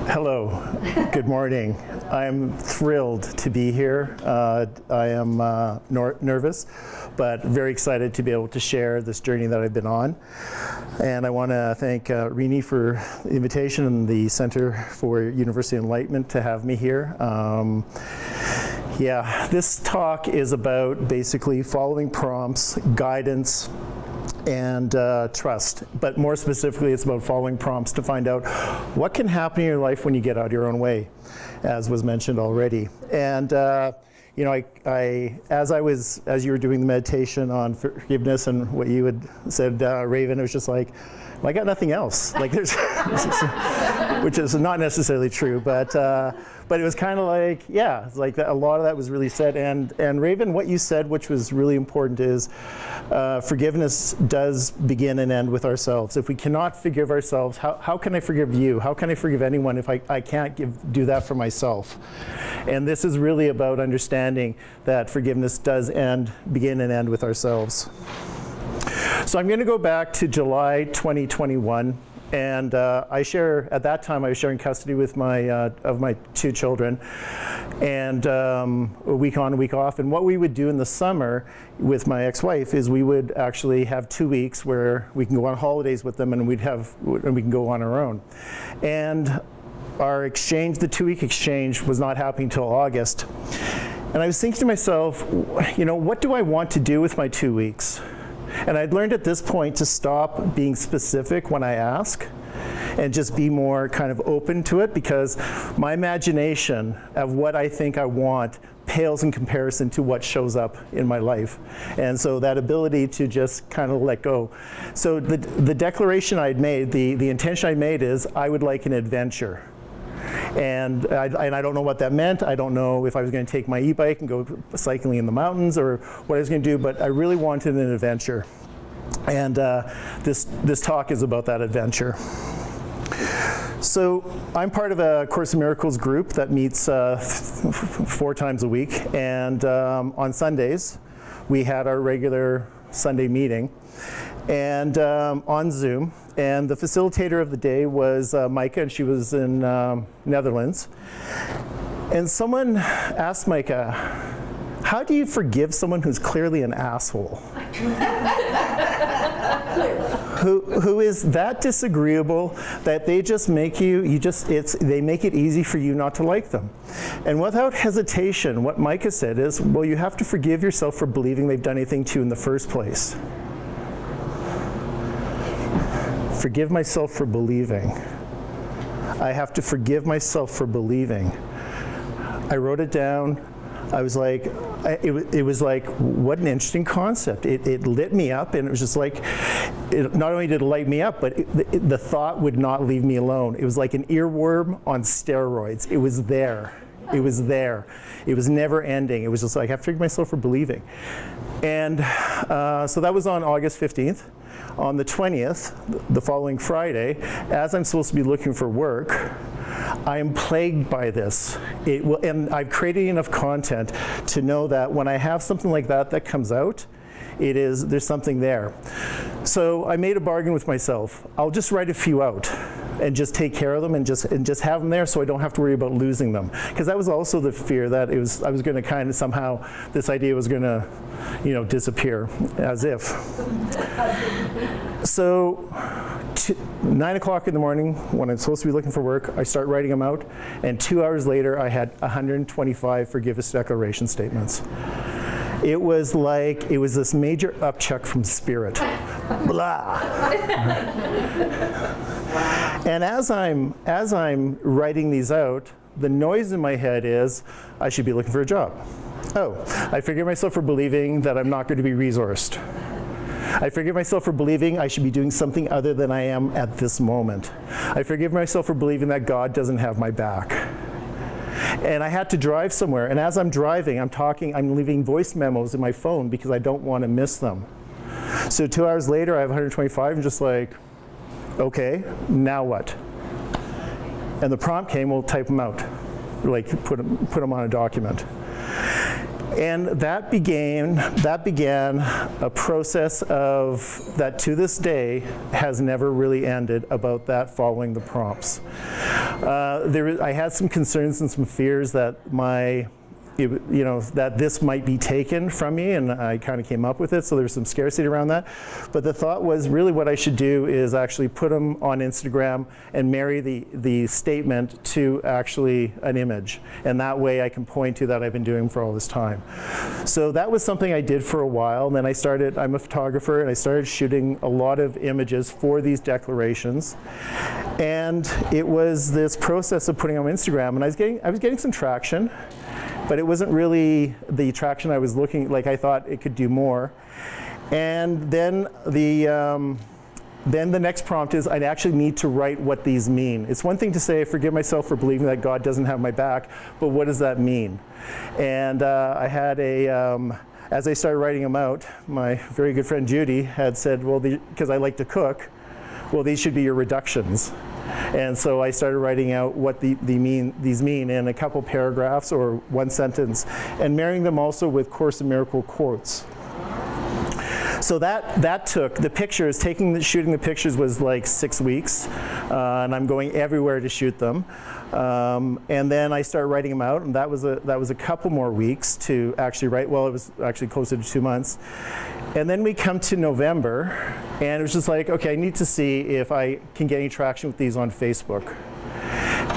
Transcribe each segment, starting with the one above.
Hello, good morning. I'm thrilled to be here. I am nervous, but very excited to be able to share this journey that I've been on. And I want to thank Rini for the invitation and the Center for Universal Enlightenment to have me here. This talk is about basically following prompts, guidance, and trust. But more specifically, it's about following prompts to find out what can happen in your life when you get out of your own way, as was mentioned already. And you know, as you were doing the meditation on forgiveness and what you had said, Raven, it was just like, well, I got nothing else. Like there's, which is not necessarily true, but it was kind of like, yeah, it's like a lot of that was really said. And Raven, what you said, which was really important, is forgiveness does begin and end with ourselves. If we cannot forgive ourselves, how can I forgive you? How can I forgive anyone if I can't do that for myself? And this is really about understanding that forgiveness does begin and end with ourselves. So I'm going to go back to July 2021. And at that time I was sharing custody with of my two children, and a week on, a week off. And what we would do in the summer with my ex-wife is we would actually have 2 weeks where we can go on holidays with them, and we can go on our own. And our exchange, the 2-week exchange, was not happening until August. And I was thinking to myself, you know, what do I want to do with my 2 weeks? And I'd learned at this point to stop being specific when I ask and just be more kind of open to it, because my imagination of what I think I want pales in comparison to what shows up in my life. And so that ability to just kind of let go. So the declaration I'd made, the intention I made is I would like an adventure. And I don't know what that meant. I don't know if I was going to take my e-bike and go cycling in the mountains or what I was going to do, but I really wanted an adventure. And this talk is about that adventure. So I'm part of a Course in Miracles group that meets 4 times a week. And on Sundays, we had our regular Sunday meeting and on Zoom. And the facilitator of the day was Micah, and she was in Netherlands. And someone asked Micah, how do you forgive someone who's clearly an asshole? who is that disagreeable that they just make they make it easy for you not to like them. And without hesitation, what Micah said is, well, you have to forgive yourself for believing they've done anything to you in the first place. Forgive myself for believing. I have to forgive myself for believing. I wrote it down. I was like, it was like, what an interesting concept. It lit me up, and it was just like, not only did it light me up, but the thought would not leave me alone. It was like an earworm on steroids. It was there. It was there. It was never ending. It was just like, I have to forgive myself for believing. And so that was on August 15th. On the 20th, the following Friday, as I'm supposed to be looking for work, I am plagued by this. And I've created enough content to know that when I have something like that comes out, there's something there. So I made a bargain with myself. I'll just write a few out and just take care of them and just have them there so I don't have to worry about losing them. Because that was also the fear that I was going to kind of somehow, this idea was going to, disappear, as if. So 9 o'clock in the morning, when I'm supposed to be looking for work, I start writing them out, and 2 hours later I had 125 forgiveness declaration statements. It was like, it was this major upchuck from spirit. Blah. And as I'm writing these out, the noise in my head is, I should be looking for a job. Oh, I forgive myself for believing that I'm not going to be resourced. I forgive myself for believing I should be doing something other than I am at this moment. I forgive myself for believing that God doesn't have my back. And I had to drive somewhere, and as I'm driving, I'm leaving voice memos in my phone because I don't want to miss them. So 2 hours later, I have 125, and just like, okay, now what? And the prompt came, we'll type them out, like put them on a document. And that began a process of that to this day has never really ended about that following the prompts. I had some concerns and some fears that that this might be taken from me, and I kind of came up with it, so there's some scarcity around that. But the thought was really what I should do is actually put them on Instagram and marry the statement to actually an image. And that way I can point to that I've been doing for all this time. So that was something I did for a while, and then I'm a photographer, and I started shooting a lot of images for these declarations. And it was this process of putting them on Instagram, and I was getting some traction. But it wasn't really the traction I was looking, like I thought it could do more. And then the next prompt is I actually need to write what these mean. It's one thing to say, forgive myself for believing that God doesn't have my back, but what does that mean? And I had as I started writing them out, my very good friend Judy had said, well, because I like to cook, well, these should be your reductions. And so I started writing out what these mean in a couple paragraphs or one sentence, and marrying them also with Course in Miracle quotes. So that took the pictures. Shooting the pictures was like 6 weeks, and I'm going everywhere to shoot them. And then I started writing them out, and that was a couple more weeks to actually write. Well, it was actually closer to 2 months. And then we come to November, and it was just like, okay, I need to see if I can get any traction with these on Facebook.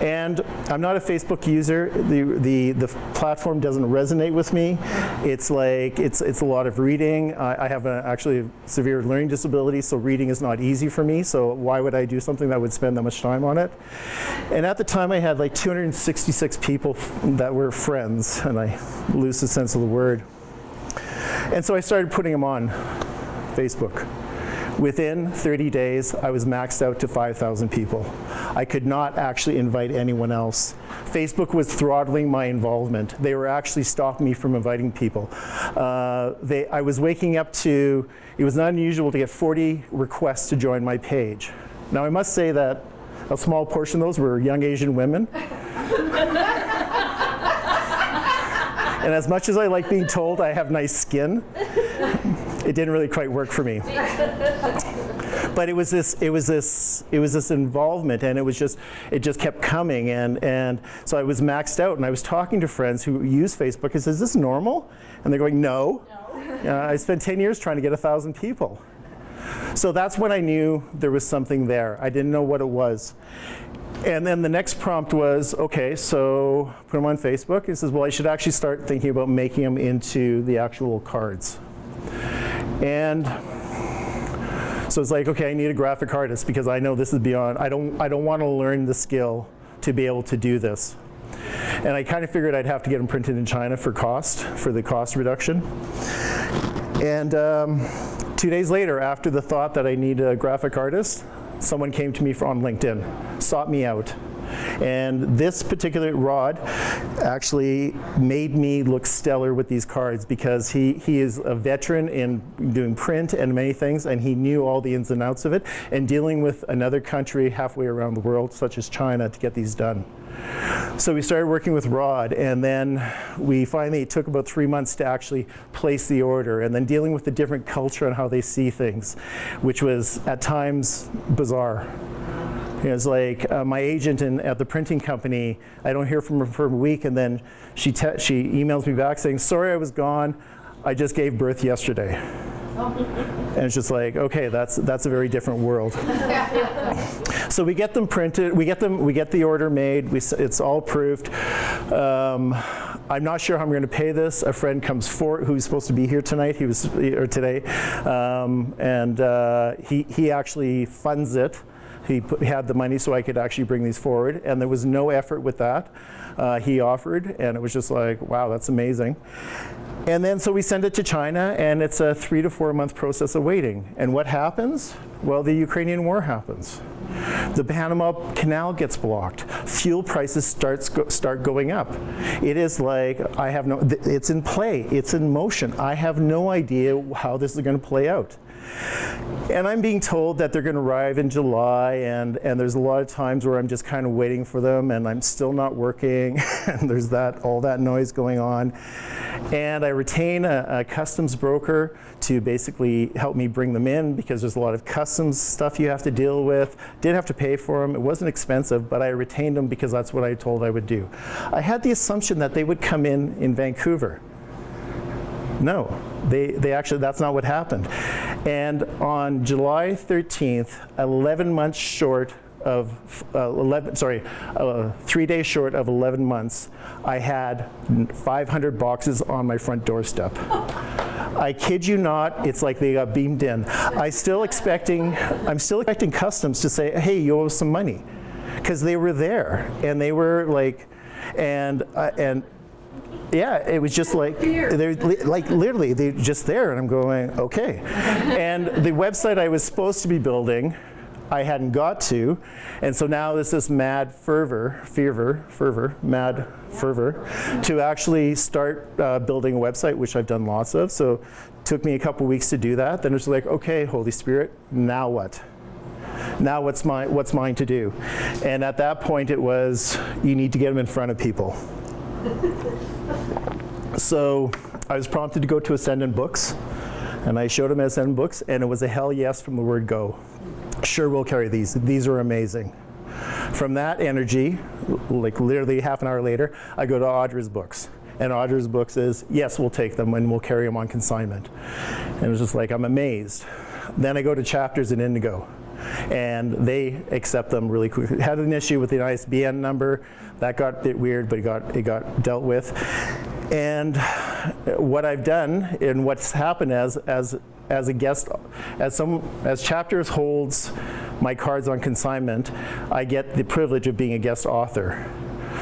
And I'm not a Facebook user. The platform doesn't resonate with me. It's like it's a lot of reading. I have actually a severe learning disability, so reading is not easy for me. So why would I do something that would spend that much time on it? And at the time, I had like 266 people that were friends, and I lose the sense of the word. And so I started putting them on Facebook. Within 30 days, I was maxed out to 5,000 people. I could not actually invite anyone else. Facebook was throttling my involvement. They were actually stopping me from inviting people. I was waking up to, it was not unusual to get 40 requests to join my page. Now I must say that a small portion of those were young Asian women. And as much as I like being told I have nice skin, it didn't really quite work for me. But it was this involvement, and it just kept coming, and so I was maxed out, and I was talking to friends who use Facebook and says, is this normal? And they're going, no. I spent 10 years trying to get 1,000 people. So that's when I knew there was something there. I didn't know what it was. And then the next prompt was, okay, so put them on Facebook. It says, well, I should actually start thinking about making them into the actual cards. And so it's like, okay, I need a graphic artist because I know this is beyond, I don't want to learn the skill to be able to do this. And I kind of figured I'd have to get them printed in China for the cost reduction. And 2 days later, after the thought that I need a graphic artist, someone came to me on LinkedIn, sought me out. And this particular Rod actually made me look stellar with these cards because he is a veteran in doing print and many things, and he knew all the ins and outs of it, and dealing with another country halfway around the world, such as China, to get these done. So we started working with Rod, and then it took about 3 months to actually place the order, and then dealing with the different culture and how they see things, which was at times bizarre. It was like my agent at the printing company, I don't hear from her for a week, and then she emails me back saying, sorry I was gone, I just gave birth yesterday. And it's just like, okay, that's a very different world. So we get them printed, we get the order made, it's all approved. I'm not sure how I'm going to pay this. A friend comes forward who's supposed to be here tonight, today, and he actually funds it. He had the money so I could actually bring these forward, and there was no effort with that. He offered, and it was just like, wow, that's amazing. And then so we send it to China, and it's a 3 to 4 month process of waiting. And what happens? Well, the Ukrainian war happens. The Panama Canal gets blocked. Fuel prices start going up. It is like, it's in play, it's in motion. I have no idea how this is going to play out. And I'm being told that they're going to arrive in July, and there's a lot of times where I'm just kind of waiting for them, and I'm still not working, and there's all that noise going on. And I retain a customs broker to basically help me bring them in, because there's a lot of customs stuff you have to deal with. Didn't have to pay for them. It wasn't expensive, but I retained them because that's what I told I would do. I had the assumption that they would come in Vancouver. No, they actually, that's not what happened. And on July 13th, 11 months short of 3 days short of 11 months, I had 500 boxes on my front doorstep. I kid you not, it's like they got beamed in. I'm still expecting customs to say, hey, you owe us some money. Because they were there, and they were like, and yeah, it was just like, they're like literally, they're just there, and I'm going, okay. And the website I was supposed to be building, I hadn't got to, and so now there's this mad fervor to actually start building a website, which I've done lots of. So it took me a couple weeks to do that. Then it was like, okay, Holy Spirit, now what? Now what's mine to do? And at that point it was, you need to get them in front of people. So I was prompted to go to Ascendant Books, and I showed them Ascendant Books, and it was a hell yes from the word go. Sure, we'll carry these. These are amazing. From that energy, like literally half an hour later, I go to Audra's Books. And Audra's Books is, yes, we'll take them and we'll carry them on consignment. And it was just like, I'm amazed. Then I go to Chapters in Indigo, and they accept them really quickly. Had an issue with the ISBN number. That got a bit weird, but it got dealt with. And what I've done, and what's happened as a guest, as Chapters holds my cards on consignment, I get the privilege of being a guest author.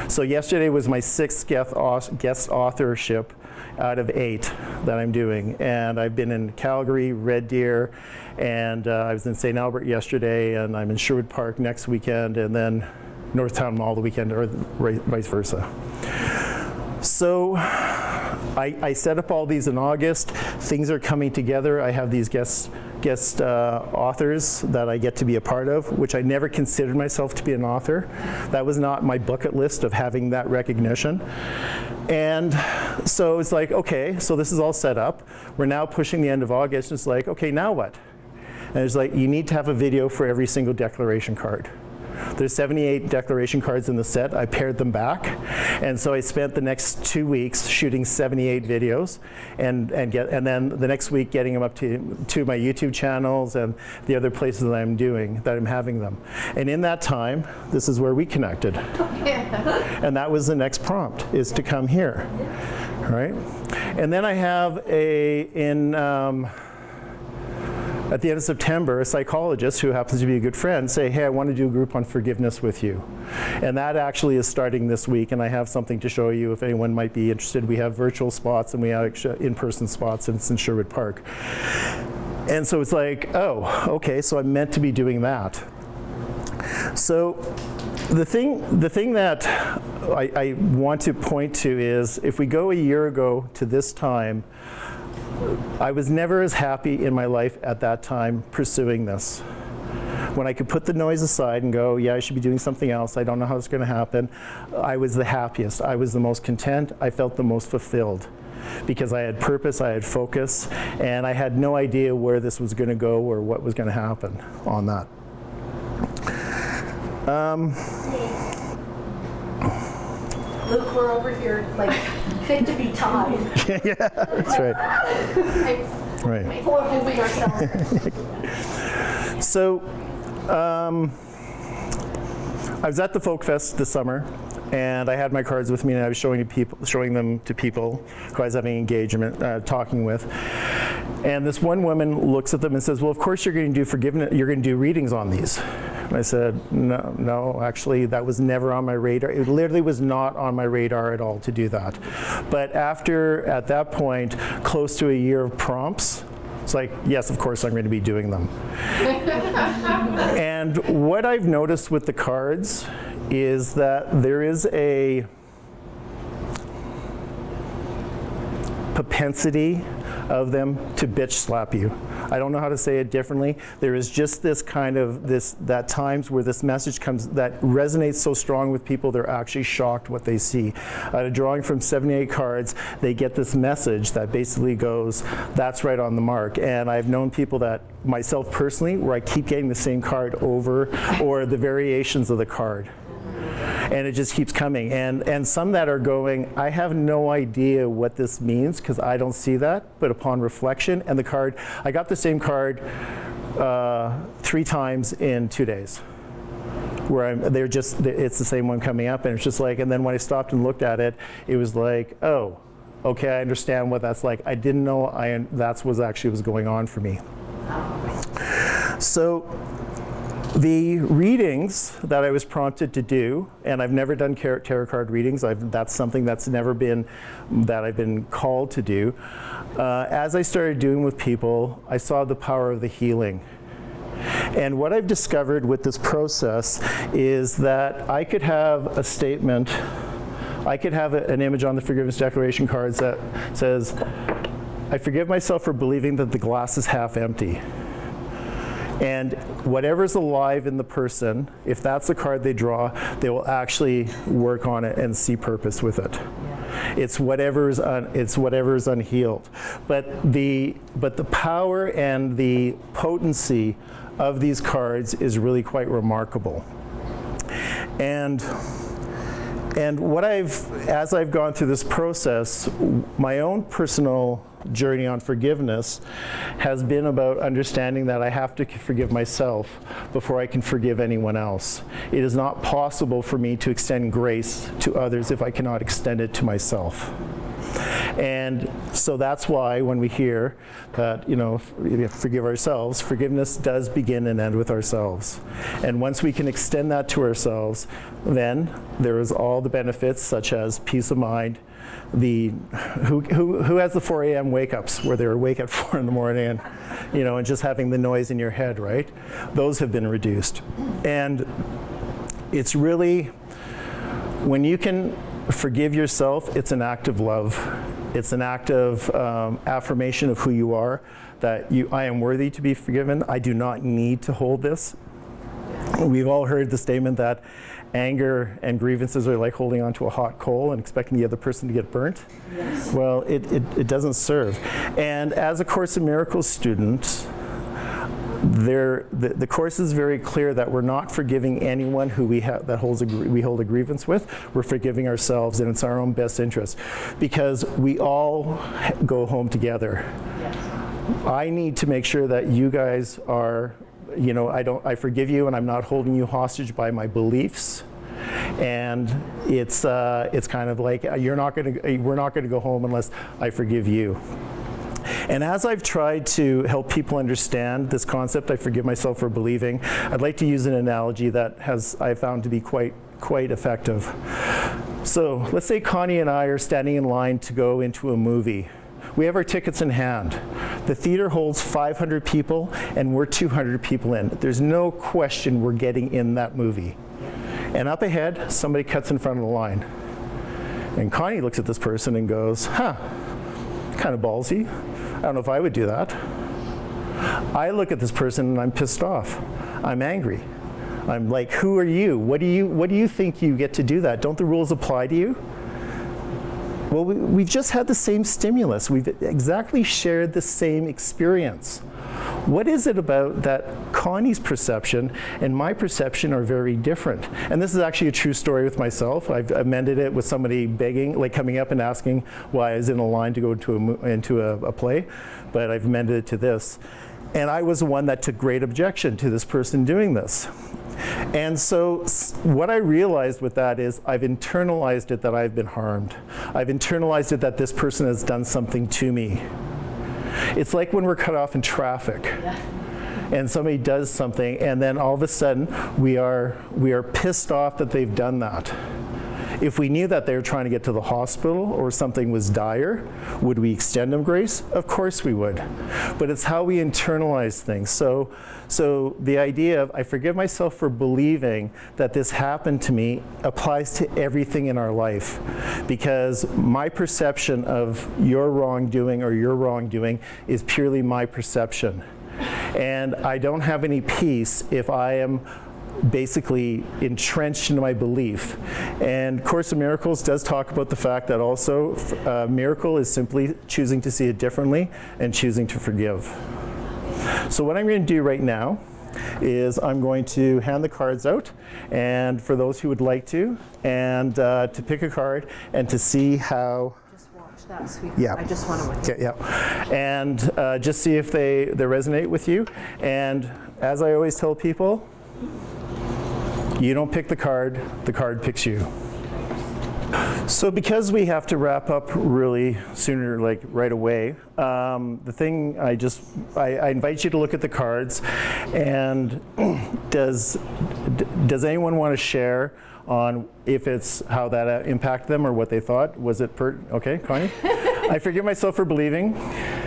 So yesterday was my 6th guest authorship out of 8 that I'm doing. And I've been in Calgary, Red Deer, and I was in St. Albert yesterday, and I'm in Sherwood Park next weekend, and then Northtown Mall the weekend, or vice versa. So I set up all these in August. Things are coming together. I have these guest authors that I get to be a part of, which I never considered myself to be an author. That was not my bucket list of having that recognition. And so it's like, okay, so this is all set up. We're now pushing the end of August. It's like, okay, now what? And it's like, you need to have a video for every single declaration card. There's 78 declaration cards in the set. I pared them back, and so I spent the next 2 weeks shooting 78 videos, and then the next week getting them up to my YouTube channels and the other places that I'm having them. And in that time, this is where we connected. And that was the next prompt, is to come here, right? And then I have at the end of September, a psychologist who happens to be a good friend say, hey, I want to do a group on forgiveness with you. And that actually is starting this week, and I have something to show you if anyone might be interested. We have virtual spots and we have in-person spots, and it's in Sherwood Park. And so it's like, oh, okay, so I'm meant to be doing that. So the thing that I want to point to is, if we go a year ago to this time, I was never as happy in my life at that time pursuing this. When I could put the noise aside and go, yeah, I should be doing something else, I don't know how it's going to happen, I was the happiest. I was the most content. I felt the most fulfilled, because I had purpose, I had focus, and I had no idea where this was going to go or what was going to happen on that. Luke, we're over here, like, fit to be tied. Yeah, that's right. Right. Before holding ourselves. So, I was at the Folk Fest this summer, and I had my cards with me, and I was showing them to people who I was having engagement, talking with. And this one woman looks at them and says, well, of course you're going to do forgiveness, you're going to do readings on these. And I said, no, actually, that was never on my radar. It literally was not on my radar at all to do that. But at that point, close to a year of prompts, it's like, yes, of course I'm going to be doing them. And what I've noticed with the cards is that there is propensity of them to bitch slap you. I don't know how to say it differently. There is just this kind of that times where this message comes that resonates so strong with people, they're actually shocked what they see. A drawing from 78 cards, they get this message that basically goes, that's right on the mark. And I've known people that, myself personally, where I keep getting the same card over, or the variations of the card. And it just keeps coming. And some that are going, I have no idea what this means because I don't see that, but upon reflection, and the card, I got the same card 3 times in 2 days. Where it's the same one coming up, and it's just like, and then when I stopped and looked at it, it was like, oh, okay, I understand what that's like. I didn't know that's what actually was going on for me. So, the readings that I was prompted to do, and I've never done tarot card readings, that's something that's never been, that I've been called to do. As I started doing with people, I saw the power of the healing. And what I've discovered with this process is that I could have a statement, I could have an image on the forgiveness declaration cards that says, I forgive myself for believing that the glass is half empty. And whatever's alive in the person, if that's the card they draw, they will actually work on it and see purpose with it. Yeah. It's whatever's unhealed. But the power and the potency of these cards is really quite remarkable. And as I've gone through this process, my own personal journey on forgiveness has been about understanding that I have to forgive myself before I can forgive anyone else. It is not possible for me to extend grace to others if I cannot extend it to myself. And so that's why when we hear that, forgive ourselves, forgiveness does begin and end with ourselves. And once we can extend that to ourselves, then there is all the benefits such as peace of mind. Who has the 4 a.m. wake-ups where they're awake at 4 in the morning and just having the noise in your head, right? Those have been reduced. And it's really, when you can forgive yourself, it's an act of love. It's an act of affirmation of who you are, that I am worthy to be forgiven. I do not need to hold this. We've all heard the statement that anger and grievances are like holding onto a hot coal and expecting the other person to get burnt. Yes. Well, it doesn't serve. And as a Course in Miracles student, the Course is very clear that we're not forgiving anyone who we hold a grievance with. We're forgiving ourselves, and it's our own best interest, because we all go home together. Yes. I need to make sure that you guys are, I forgive you, and I'm not holding you hostage by my beliefs. And it's kind of like we're not going to go home unless I forgive you. And as I've tried to help people understand this concept, I forgive myself for believing, I'd like to use an analogy that I found to be quite effective. So let's say Connie and I are standing in line to go into a movie. We have our tickets in hand. The theater holds 500 people, and we're 200 people in. There's no question we're getting in that movie. And up ahead, somebody cuts in front of the line. And Connie looks at this person and goes, kind of ballsy. I don't know if I would do that. I look at this person and I'm pissed off. I'm angry. I'm like, who are you? What do you think you get to do that? Don't the rules apply to you? Well, we've just had the same stimulus. We've exactly shared the same experience. What is it about that Connie's perception and my perception are very different? And this is actually a true story with myself. I've amended it with somebody begging, like coming up and asking why I was in a line to go into a play, but I've amended it to this. And I was the one that took great objection to this person doing this. And so what I realized with that is I've internalized it that I've been harmed. I've internalized it that this person has done something to me. It's like when we're cut off in traffic and somebody does something, and then all of a sudden we are pissed off that they've done that. If we knew that they were trying to get to the hospital or something was dire, would we extend them grace? Of course we would. But it's how we internalize things. So the idea of I forgive myself for believing that this happened to me applies to everything in our life, because my perception of your wrongdoing or your wrongdoing is purely my perception. And I don't have any peace if I am basically entrenched in my belief. And Course in Miracles does talk about the fact that also miracle is simply choosing to see it differently and choosing to forgive. So what I'm going to do right now is I'm going to hand the cards out, and for those who would like to, and to pick a card and to see how. Just watch that, sweet. Yeah. I just want to win. Okay, yeah. And just see if they resonate with you. And as I always tell people, you don't pick the card picks you. So because we have to wrap up really sooner, like right away, the thing I invite you to look at the cards, and does anyone want to share on if it's how that impacted them or what they thought? Was it okay, Connie? I forgive myself for believing.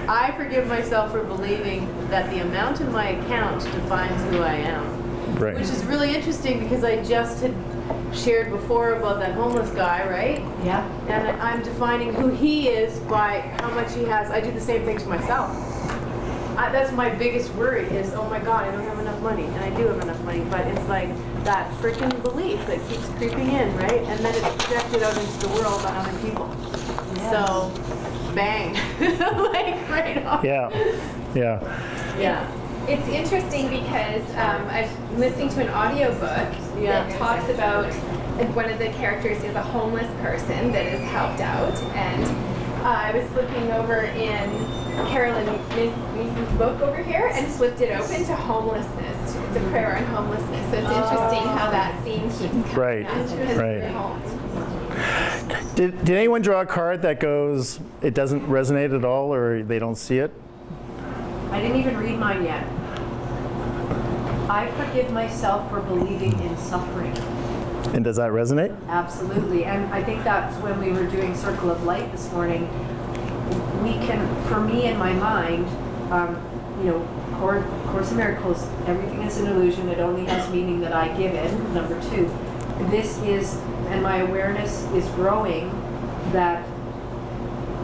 I forgive myself for believing that the amount in my account defines who I am. Right. Which is really interesting because I just had shared before about that homeless guy, right? Yeah. And I'm defining who he is by how much he has. I do the same thing to myself. That's my biggest worry is, oh my God, I don't have enough money. And I do have enough money, but it's like that freaking belief that keeps creeping in, right? And then it's projected out into the world on other people. Yes. So, bang. Like right off. Yeah. Yeah. Yeah. It's interesting because I was listening to an audiobook that talks about one of the characters is a homeless person that is helped out, and I was flipping over in Carolyn Neeson's book over here and flipped it open to homelessness. It's a prayer on homelessness, so it's interesting how that theme keeps coming Right. up because Right. we're homeless. Did anyone draw a card that goes, it doesn't resonate at all, or they don't see it? I didn't even read mine yet. I forgive myself for believing in suffering. And does that resonate? Absolutely. And I think that's when we were doing Circle of Light this morning. We can, for me in my mind, Course in Miracles, everything is an illusion. It only has meaning that I give it. Number two, this is, and my awareness is growing that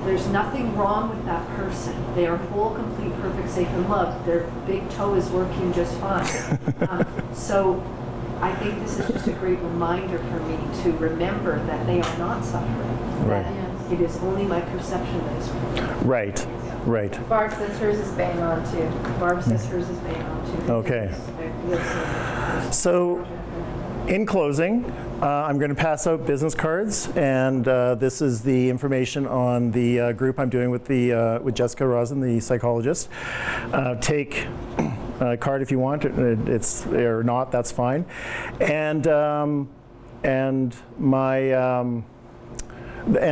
there's nothing wrong with that person. They are whole, complete, perfect, safe, and loved. Their big toe is working just fine. So I think this is just a great reminder for me to remember that they are not suffering. Right. That it is only my perception that is correct. Right. Right. Barb says hers is bang on too. Barb says hers is bang on too. Okay. Yes. So, in closing, I'm going to pass out business cards, and this is the information on the group I'm doing with with Jessica Rosen, the psychologist. Take a card if you want, it's or not, that's fine. And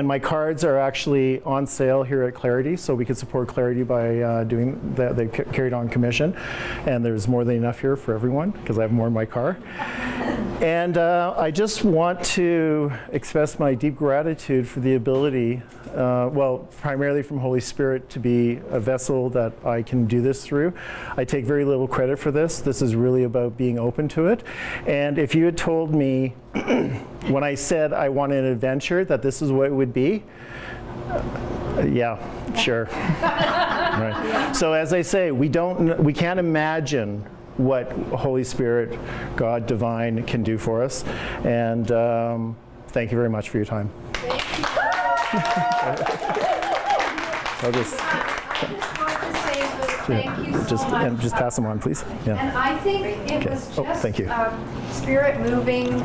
my cards are actually on sale here at Clarity, so we can support Clarity by doing that. They carried on commission, and there's more than enough here for everyone because I have more in my car. And I just want to express my deep gratitude for the ability, well, primarily from Holy Spirit, to be a vessel that I can do this through. I take very little credit for this. This is really about being open to it. And if you had told me when I said I wanted an adventure that this is what it would be, yeah, sure. Right. So as I say, we can't imagine what Holy Spirit, God, divine can do for us. And thank you very much for your time. I'll just Thank you so much. and just pass them on, please. Yeah. And I think it Okay. was Oh, just thank you. spirit moving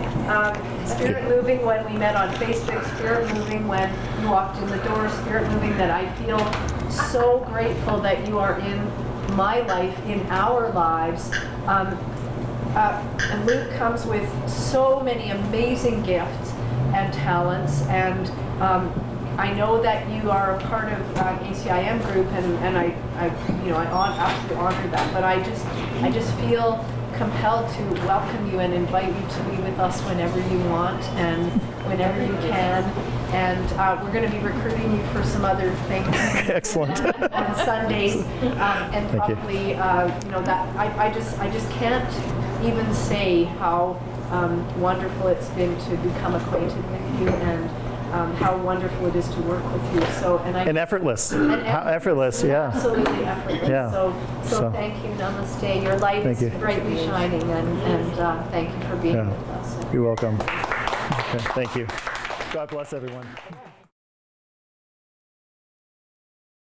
when we met on Facebook, spirit moving when you walked in the door, spirit moving that I feel so grateful that you are in my life, in our lives. And Luke comes with so many amazing gifts and talents, and I know that you are a part of ACIM group, and I absolutely honor that. But I just feel compelled to welcome you and invite you to be with us whenever you want and whenever you can. And we're going to be recruiting you for some other things. Excellent. On Sundays, and Thank you. probably, that I just can't even say how wonderful it's been to become acquainted with you, and how wonderful it is to work with you. So, And effortless. and Effortless, yeah. absolutely effortless. Yeah. So thank you, namaste. Your light Thank is you. brightly shining, and thank you for being Yeah. with us. You're welcome. Okay, thank you. God bless everyone.